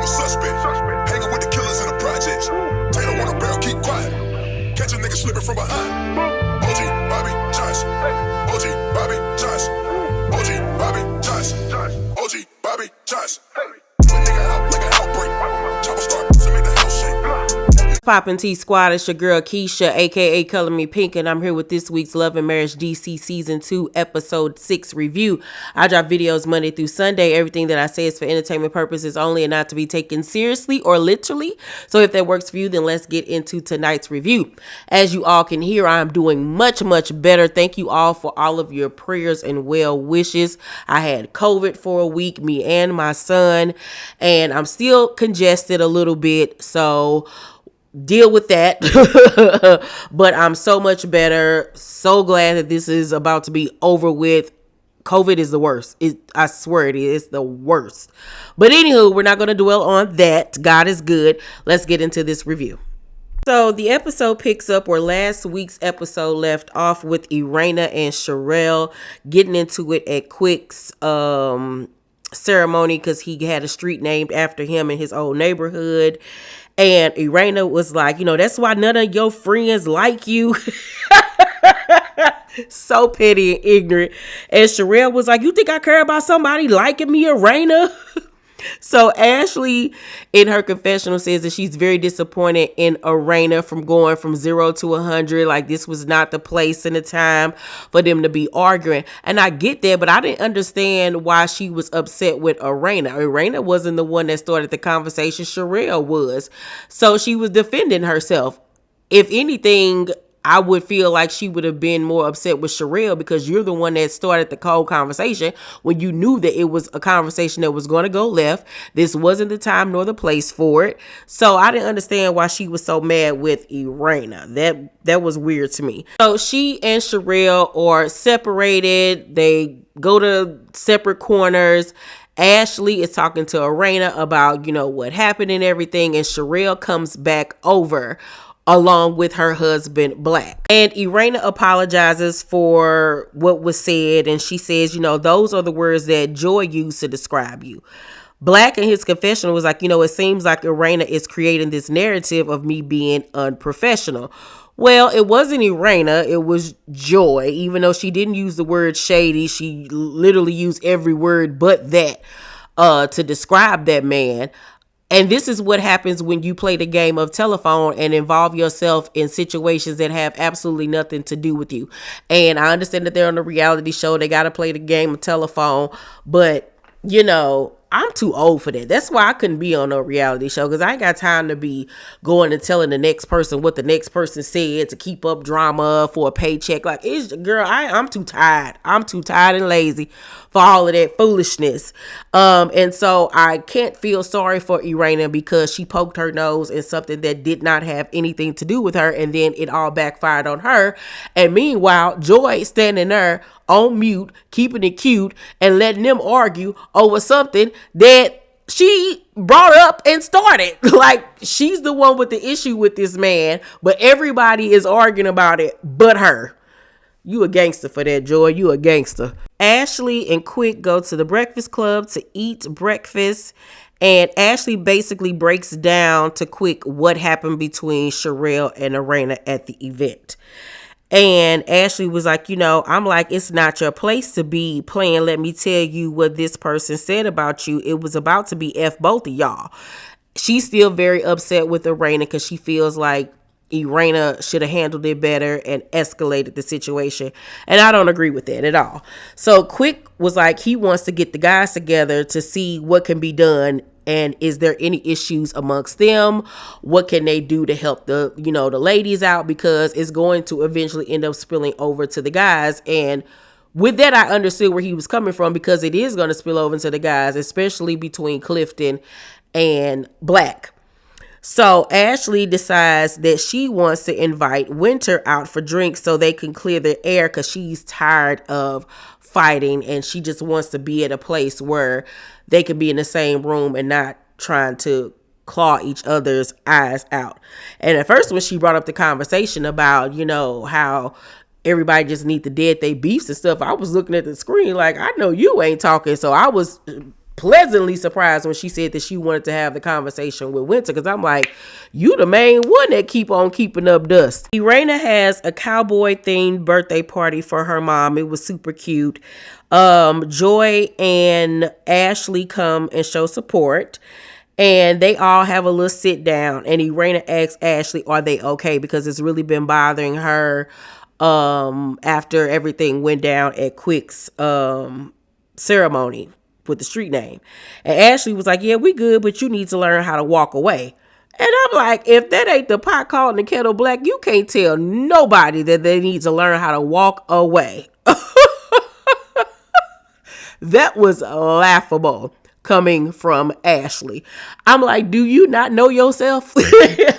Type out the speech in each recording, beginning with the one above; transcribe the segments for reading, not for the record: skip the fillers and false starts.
a suspect. Hanging with the killers in the projects. Taylor on a barrel, keep quiet. Catch a nigga slipping from behind. OG Bobby Johnson. OG Bobby Johnson. OG Bobby Johnson. OG Bobby Johnson. Put nigga out like an outbreak. Chopper start to make the house shake. Poppin' T Squad, it's your girl Keisha, aka Color Me Pynk, and I'm here with this week's Love and Marriage DC Season 2, Episode 6 review. I drop videos Monday through Sunday. Everything that I say is for entertainment purposes only and not to be taken seriously or literally. So if that works for you, then let's get into tonight's review. As you all can hear, I'm doing much better. Thank you all for all of your prayers and well wishes. I had COVID for a week, me and my son, and I'm still congested a little bit, so deal with that. But I'm so much better. So glad that this is about to be over with. COVID is the worst. I swear it is the worst. But anywho, we're not going to dwell on that. God is good. Let's get into this review. So the episode picks up where last week's episode left off with Erana and Sherelle getting into it at Quick's ceremony because he had a street named after him in his old neighborhood. And Erana was like, that's why none of your friends like you. So petty and ignorant. And Sherelle was like, you think I care about somebody liking me, Erana? So Ashley, in her confessional, says that she's very disappointed in Erana from going from 0 to 100. Like, this was not the place and the time for them to be arguing. And I get that, but I didn't understand why she was upset with Erana. Erana wasn't the one that started the conversation. Sherelle was. So she was defending herself. If anything, I would feel like she would have been more upset with Sherelle because you're the one that started the cold conversation when you knew that it was a conversation that was going to go left. This wasn't the time nor the place for it. So I didn't understand why she was so mad with Erana. That was weird to me. So she and Sherelle are separated. They go to separate corners. Ashley is talking to Erana about, what happened and everything. And Sherelle comes back over along with her husband, Black. And Erana apologizes for what was said. And she says, those are the words that Joy used to describe you. Black in his confessional was like, it seems like Erana is creating this narrative of me being unprofessional. Well, it wasn't Erana, it was Joy. Even though she didn't use the word shady, she literally used every word but that to describe that man. And this is what happens when you play the game of telephone and involve yourself in situations that have absolutely nothing to do with you. And I understand that they're on a reality show. They got to play the game of telephone. But, I'm too old for that. That's why I couldn't be on a reality show, because I ain't got time to be going and telling the next person what the next person said to keep up drama for a paycheck. Like, I'm too tired. I'm too tired and lazy for all of that foolishness. And so I can't feel sorry for Erana because she poked her nose in something that did not have anything to do with her, and then it all backfired on her. And meanwhile, Joy standing there on mute, keeping it cute and letting them argue over something that she brought up and started. Like, she's the one with the issue with this man, but everybody is arguing about it but her. You a gangster for that, Joy. You a gangster. Ashley and Quick go to the Breakfast Club to eat breakfast, and Ashley basically breaks down to Quick what happened between Sherelle and Erana at the event. And Ashley was like, I'm like, it's not your place to be playing. Let me tell you what this person said about you. It was about to be F both of y'all. She's still very upset with Erana because she feels like Erana should have handled it better and escalated the situation. And I don't agree with that at all. So Quick was like, he wants to get the guys together to see what can be done. And is there any issues amongst them? What can they do to help the ladies out? Because it's going to eventually end up spilling over to the guys. And with that, I understood where he was coming from, because it is going to spill over into the guys, especially between Clifton and Black. So Ashley decides that she wants to invite Winter out for drinks so they can clear the air, because she's tired of fighting and she just wants to be at a place where they could be in the same room and not trying to claw each other's eyes out. And at first, when she brought up the conversation about, how everybody just need to dead they beefs and stuff, I was looking at the screen like, I know you ain't talking. So I was pleasantly surprised when she said that she wanted to have the conversation with Winter, because I'm like, you the main one that keep on keeping up dust. Erana has a cowboy themed birthday party for her mom. It was super cute. Joy and Ashley come and show support, and they all have a little sit down, and Erana asks Ashley, are they okay? Because it's really been bothering her after everything went down at Quick's ceremony with the street name. And Ashley was like, yeah, we good, but you need to learn how to walk away. And I'm like, if that ain't the pot calling the kettle black, you can't tell nobody that they need to learn how to walk away. That was laughable coming from Ashley. I'm like, do you not know yourself?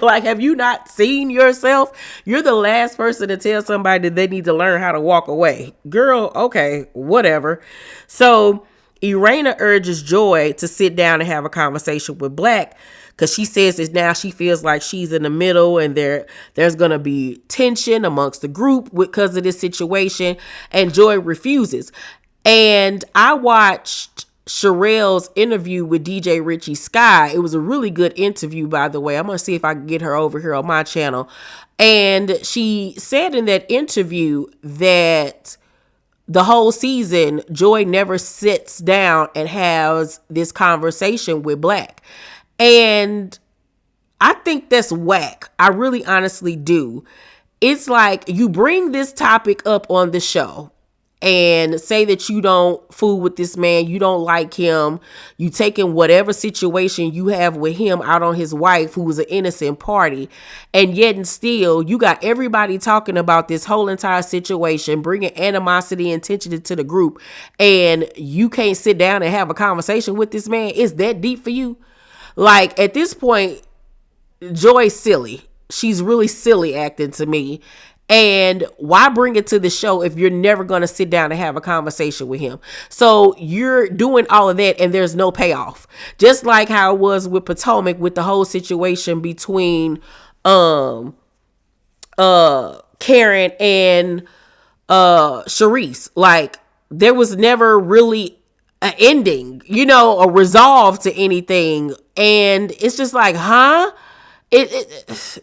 Like, have you not seen yourself? You're the last person to tell somebody that they need to learn how to walk away. Girl, okay, whatever. So Erana urges Joy to sit down and have a conversation with Black, because she says that now she feels like she's in the middle and there's going to be tension amongst the group because of this situation, and Joy refuses. And I watched Sherelle's interview with DJ Richie Sky. It was a really good interview, by the way. I'm going to see if I can get her over here on my channel. And she said in that interview that the whole season, Joy never sits down and has this conversation with Black. And I think that's whack. I really honestly do. It's like, you bring this topic up on the show and say that you don't fool with this man, you don't like him, you taking whatever situation you have with him out on his wife, who was an innocent party, and yet and still you got everybody talking about this whole entire situation, bringing animosity and tension into the group, and you can't sit down and have a conversation with this man. Is that deep for you? Like, at this point, Joy's silly. She's really silly acting to me. And why bring it to the show if you're never going to sit down and have a conversation with him? So you're doing all of that and there's no payoff. Just like how it was with Potomac, with the whole situation between Karen and Sharice. Like, there was never really an ending, a resolve to anything. And it's just like, huh?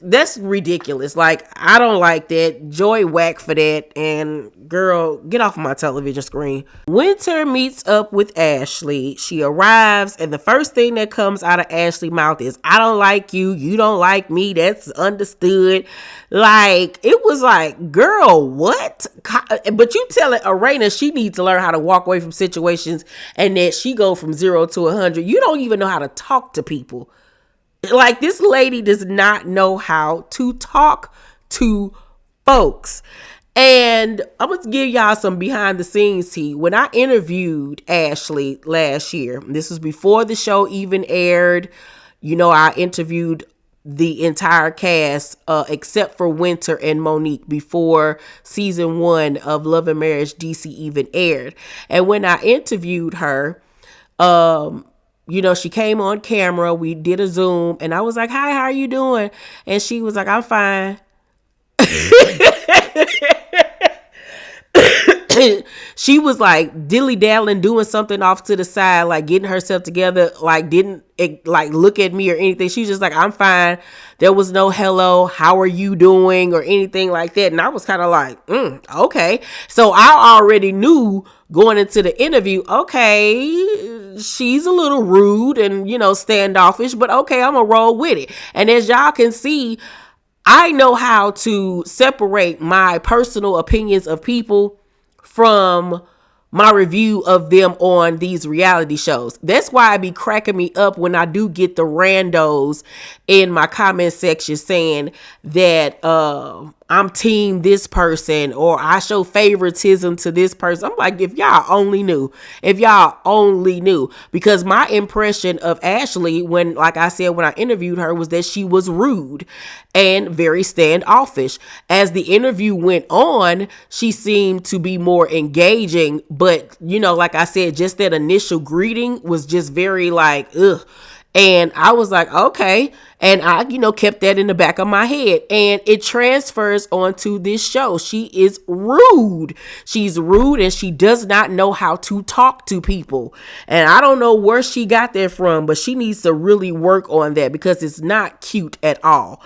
That's ridiculous. Like, I don't like that. Joy whack for that. And girl, get off of my television screen. Winter meets up with Ashley. She arrives, and the first thing that comes out of Ashley's mouth is, I don't like you. You don't like me. That's understood. Like, it was like, girl, what? But you telling Erana she needs to learn how to walk away from situations, and that she go from 0 to 100. You don't even know how to talk to people. Like, this lady does not know how to talk to folks. And I'm going to give y'all some behind the scenes tea. When I interviewed Ashley last year, this was before the show even aired. I interviewed the entire cast except for Winter and Monique before season 1 of Love and Marriage DC even aired. And when I interviewed her, she came on camera, we did a Zoom, and I was like, hi, how are you doing? And she was like, I'm fine. She was like dilly-dallying, doing something off to the side, like getting herself together, like didn't look at me or anything. She was just like, I'm fine. There was no hello, how are you doing, or anything like that. And I was kind of like, okay. So I already knew going into the interview, okay, she's a little rude and, standoffish, but okay, I'm gonna roll with it. And as y'all can see, I know how to separate my personal opinions of people from my review of them on these reality shows. That's why I be cracking me up when I do get the randos in my comment section saying that I'm team this person, or I show favoritism to this person. I'm like, if y'all only knew, because my impression of Ashley, when I interviewed her, was that she was rude and very standoffish. As the interview went on, she seemed to be more engaging, but like I said, just that initial greeting was just very like, ugh. And I was like, okay. And I, kept that in the back of my head. And it transfers onto this show. She is rude. She's rude and she does not know how to talk to people. And I don't know where she got that from, but she needs to really work on that because it's not cute at all.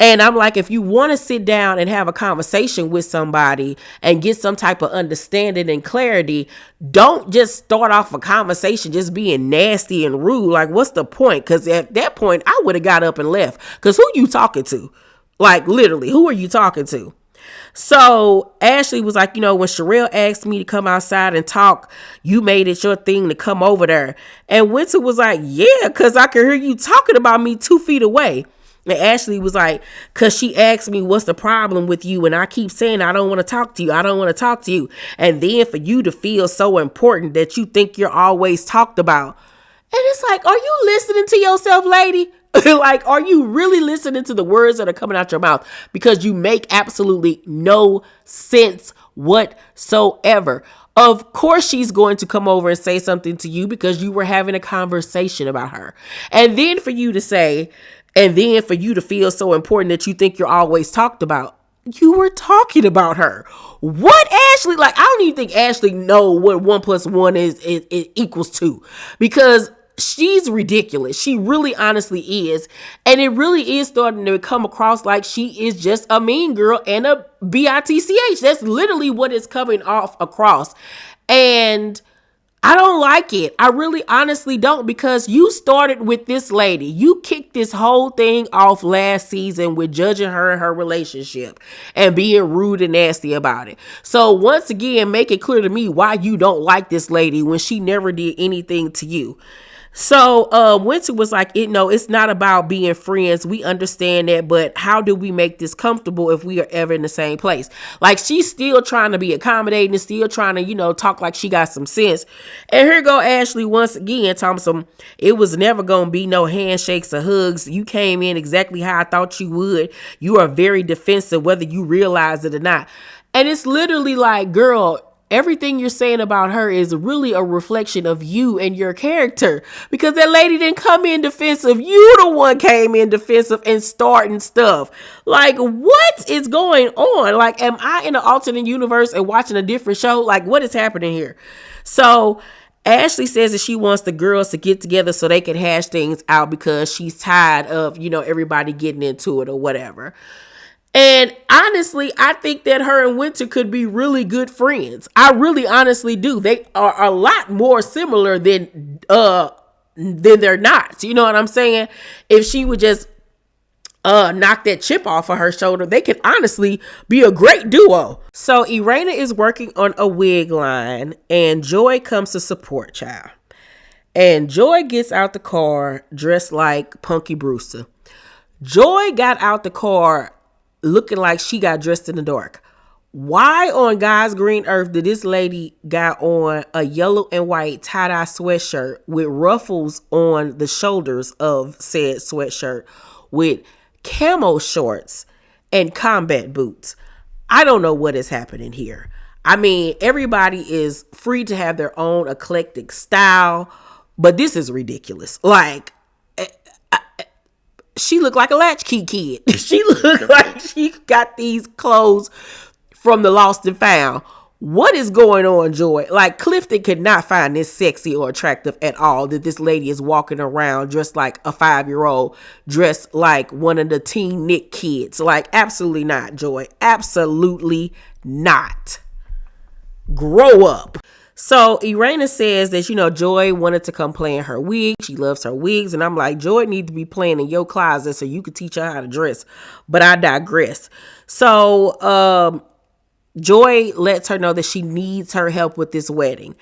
And I'm like, if you want to sit down and have a conversation with somebody and get some type of understanding and clarity, don't just start off a conversation just being nasty and rude. Like, what's the point? Because at that point, I would have got up and left. Because who you talking to? Like, literally, who are you talking to? So Ashley was like, when Sherelle asked me to come outside and talk, you made it your thing to come over there. And Winter was like, yeah, because I could hear you talking about me 2 feet away. And Ashley was like, because she asked me, what's the problem with you? And I keep saying, I don't want to talk to you. I don't want to talk to you. And then for you to feel so important that you think you're always talked about. And it's like, are you listening to yourself, lady? Like, are you really listening to the words that are coming out your mouth? Because you make absolutely no sense whatsoever. Of course, she's going to come over and say something to you because you were having a conversation about her. And then for you to say, and then for you to feel so important that you think you're always talked about. You were talking about her. What, Ashley? Like, I don't even think Ashley know what 1 + 1 is equals 2, because she's ridiculous. She really honestly is. And it really is starting to come across like she is just a mean girl and a bitch. That's literally what it's coming off across. And I don't like it. I really honestly don't, because you started with this lady. You kicked this whole thing off last season with judging her and her relationship and being rude and nasty about it. So once again, make it clear to me why you don't like this lady when she never did anything to you. So Winter was like, it's not about being friends. We understand that, but how do we make this comfortable if we are ever in the same place? Like, she's still trying to be accommodating and still trying to, talk like she got some sense. And here go Ashley once again, Thompson. It was never going to be no handshakes or hugs. You came in exactly how I thought you would. You are very defensive, whether you realize it or not. And it's literally like, girl, everything you're saying about her is really a reflection of you and your character, because that lady didn't come in defensive. You the one came in defensive and starting stuff. Like, what is going on? Like, am I in an alternate universe and watching a different show? Like, what is happening here? So Ashley says that she wants the girls to get together so they can hash things out because she's tired of, everybody getting into it or whatever. And honestly, I think that her and Winter could be really good friends. I really honestly do. They are a lot more similar than they're not. You know what I'm saying? If she would just knock that chip off of her shoulder, they could honestly be a great duo. So Erana is working on a wig line and Joy comes to support, child. And Joy gets out the car dressed like Punky Brewster. Joy got out the car looking like she got dressed in the dark. Why on God's green earth did this lady got on a yellow and white tie-dye sweatshirt with ruffles on the shoulders of said sweatshirt with camo shorts and combat boots? I don't know what is happening here. I mean, everybody is free to have their own eclectic style, but this is ridiculous. Like, she looked like a latchkey kid. She looked like she got these clothes from the Lost and Found. What is going on, Joy? Like, Clifton could not find this sexy or attractive at all, that this lady is walking around dressed like a 5-year-old, dressed like one of the Teen Nick kids. Like, absolutely not, Joy. Absolutely not. Grow up. So Erana says that, Joy wanted to come play in her wig. She loves her wigs. And I'm like, Joy need to be playing in your closet so you could teach her how to dress. But I digress. So Joy lets her know that she needs her help with this wedding.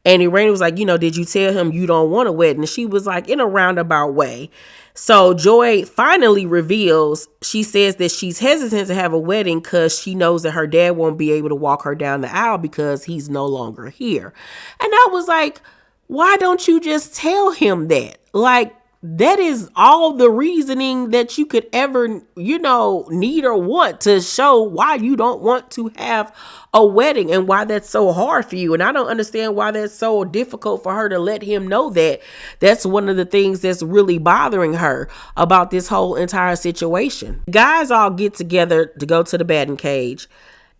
And Erana was like, did you tell him you don't want a wedding? And she was like, in a roundabout way. So Joy finally reveals, she says that she's hesitant to have a wedding because she knows that her dad won't be able to walk her down the aisle because he's no longer here. And I was like, why don't you just tell him that? Like, that is all the reasoning that you could ever, need or want to show why you don't want to have a wedding and why that's so hard for you. And I don't understand why that's so difficult for her to let him know that. That's one of the things that's really bothering her about this whole entire situation. Guys all get together to go to the batting cage,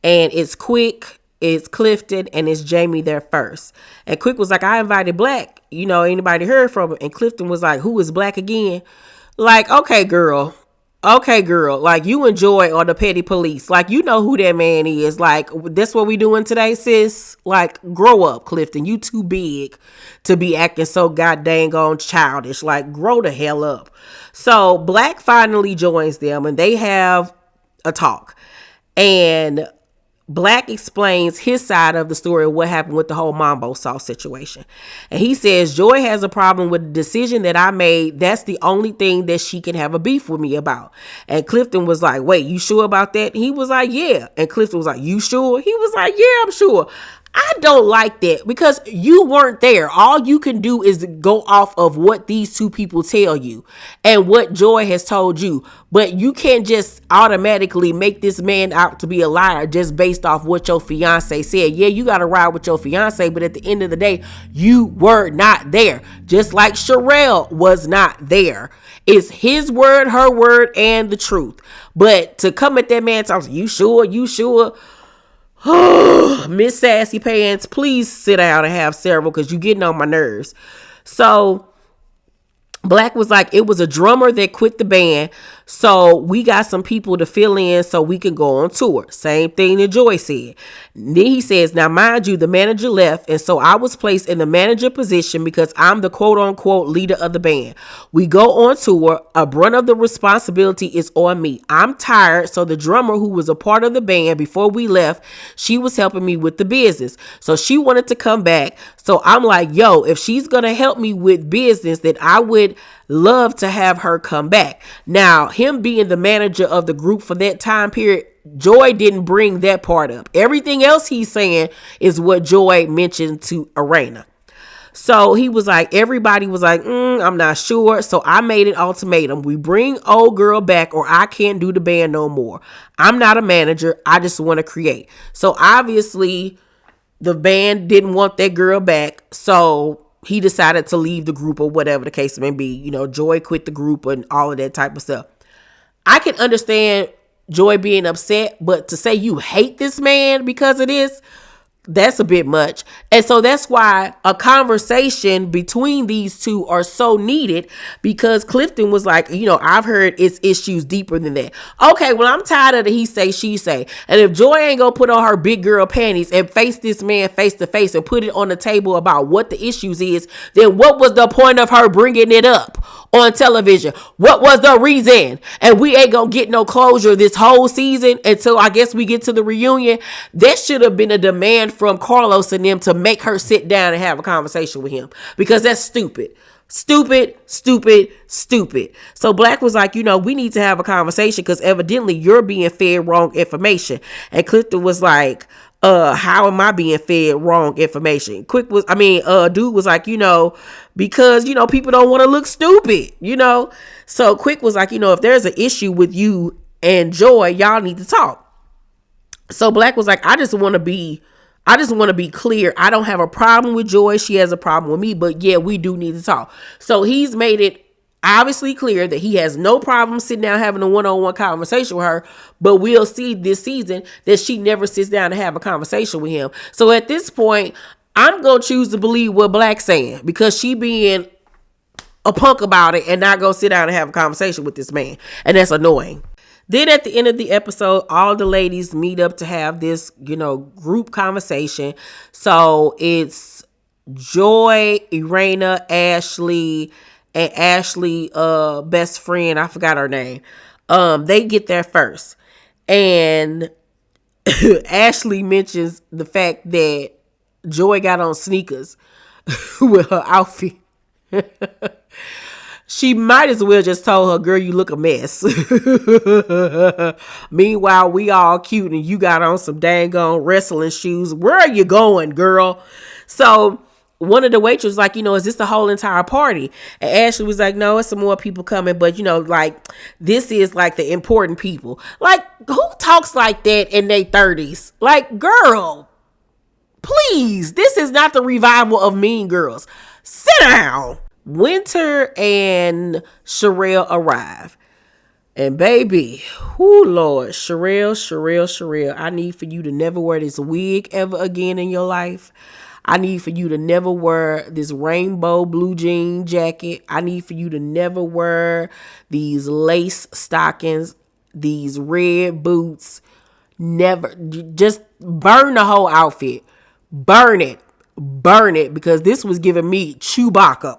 and it's Quick, it's Clifton, and it's Jamie there first. And Quick was like, I invited Black. Anybody heard from him? And Clifton was like, who is Black again? Like, okay, girl. Like, you and Joy are the petty police. Like, you know who that man is. Like, that's what we doing today, sis. Like, grow up, Clifton. You too big to be acting so goddamn on childish. Like, grow the hell up. So Black finally joins them, and they have a talk. And Black explains his side of the story of what happened with the whole Mambo sauce situation. And he says, Joy has a problem with the decision that I made. That's the only thing that she can have a beef with me about. And Clifton was like, wait, you sure about that? He was like, yeah. And Clifton was like, you sure? He was like, yeah, I'm sure. I don't like that because you weren't there. All you can do is go off of what these two people tell you and what Joy has told you. But you can't just automatically make this man out to be a liar just based off what your fiance said. Yeah, you got to ride with your fiance, but at the end of the day, you were not there. Just like Sherelle was not there. It's his word, her word, and the truth. But to come at that man talking, you sure? You sure? Miss Sassy Pants, please sit down and have several because you're getting on my nerves. So Black was like, it was a drummer that quit the band, so we got some people to fill in so we can go on tour. Same thing that Joy said. Then he says, now mind you, the manager left, and so I was placed in the manager position because I'm the quote-unquote leader of the band. We go on tour. A brunt of the responsibility is on me. I'm tired, so the drummer who was a part of the band before we left, she was helping me with the business. So she wanted to come back. So I'm like, yo, if she's going to help me with business, then I would love to have her come back. Now, him being the manager of the group for that time period, Joy didn't bring that part up. Everything else he's saying is what Joy mentioned to Erana. So he was like, everybody was like, I'm not sure. So I made an ultimatum. We bring old girl back or I can't do the band no more. I'm not a manager. I just want to create. So obviously the band didn't want that girl back. So he decided to leave the group or whatever the case may be. Joy quit the group and all of that type of stuff. I can understand Joy being upset, but to say you hate this man because of this, that's a bit much. And so that's why a conversation between these two are so needed, because Clifton was like, I've heard it's issues deeper than that. Okay, well, I'm tired of the he say, she say. And if Joy ain't gonna put on her big girl panties and face this man face to face and put it on the table about what the issues is, then what was the point of her bringing it up on television? What was the reason? And we ain't gonna get no closure this whole season until I guess we get to the reunion. That should have been a demand from Carlos and them to make her sit down and have a conversation with him, because that's stupid. Stupid. So Black was like, we need to have a conversation because evidently you're being fed wrong information. And Clifton was like, how am I being fed wrong information? Dude was like, because, people don't want to look stupid, So Quick was like, if there's an issue with you and Joy, y'all need to talk. So Black was like, I just want to be clear. I don't have a problem with Joy. She has a problem with me, but yeah, we do need to talk. So he's made it obviously clear that he has no problem sitting down having a one-on-one conversation with her, but we'll see this season that she never sits down to have a conversation with him. So at this point, I'm going to choose to believe what Black's saying, because she being a punk about it and not go sit down and have a conversation with this man. And that's annoying. Then at the end of the episode, all the ladies meet up to have this, group conversation. So it's Joy, Erana, Ashley, and Ashley, best friend, I forgot her name. They get there first. And Ashley mentions the fact that Joy got on sneakers with her outfit. She might as well just told her, girl, you look a mess. Meanwhile, we all cute and you got on some dang on wrestling shoes. Where are you going, girl? So one of the waitresses was like, is this the whole entire party? And Ashley was like, no, it's some more people coming, but like, this is like the important people. Like, who talks like that in their 30s? Like, girl, please, this is not the revival of Mean Girls. Sit down. Winter and Sherelle arrive. And baby, whoo Lord, Sherelle, I need for you to never wear this wig ever again in your life. I need for you to never wear this rainbow blue jean jacket. I need for you to never wear these lace stockings, these red boots. Never. Just burn the whole outfit. Burn it, because this was giving me Chewbacca.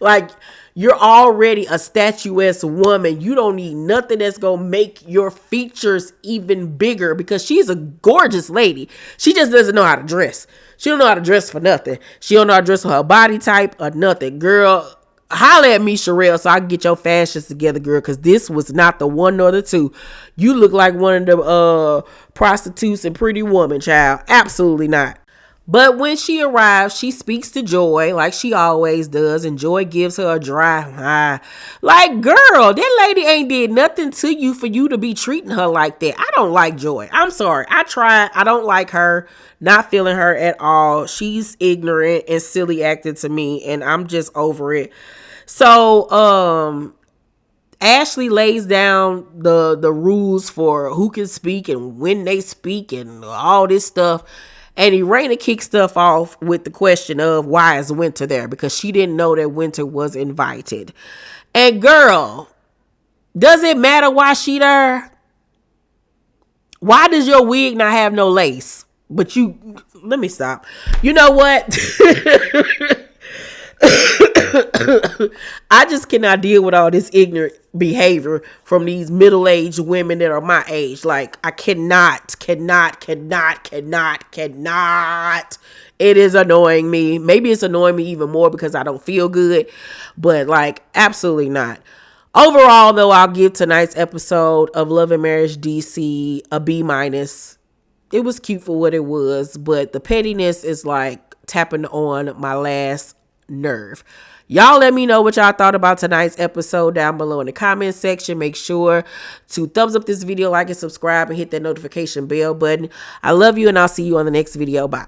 Like, you're already a statuesque woman. You don't need nothing that's gonna make your features even bigger, because she's a gorgeous lady. She just doesn't know how to dress. She don't know how to dress for nothing. She don't know how to dress for her body type or nothing. Girl, holler at me, Sherelle, so I can get your fashions together, girl, because this was not the one nor the two. You look like one of the prostitutes in Pretty Woman, child. Absolutely not. But when she arrives, she speaks to Joy like she always does, and Joy gives her a dry eye. Like, girl, that lady ain't did nothing to you for you to be treating her like that. I don't like Joy. I'm sorry. I tried. I don't like her. Not feeling her at all. She's ignorant and silly acting to me, and I'm just over it. So, Ashley lays down the rules for who can speak and when they speak and all this stuff. And Erana kicks stuff off with the question of, why is Winter there? Because she didn't know that Winter was invited. And girl, does it matter why she there? Why does your wig not have no lace? But let me stop. You know what? I just cannot deal with all this ignorant behavior from these middle-aged women that are my age. Like, I cannot. It is annoying me. Maybe it's annoying me even more because I don't feel good, but like, absolutely not. Overall, though, I'll give tonight's episode of Love and Marriage DC a B-. It was cute for what it was, but the pettiness is like tapping on my last nerve. Y'all let me know what y'all thought about tonight's episode down below in the comment section. Make sure to thumbs up this video, like and subscribe, and hit that notification bell button. I love you, and I'll see you on the next video. Bye.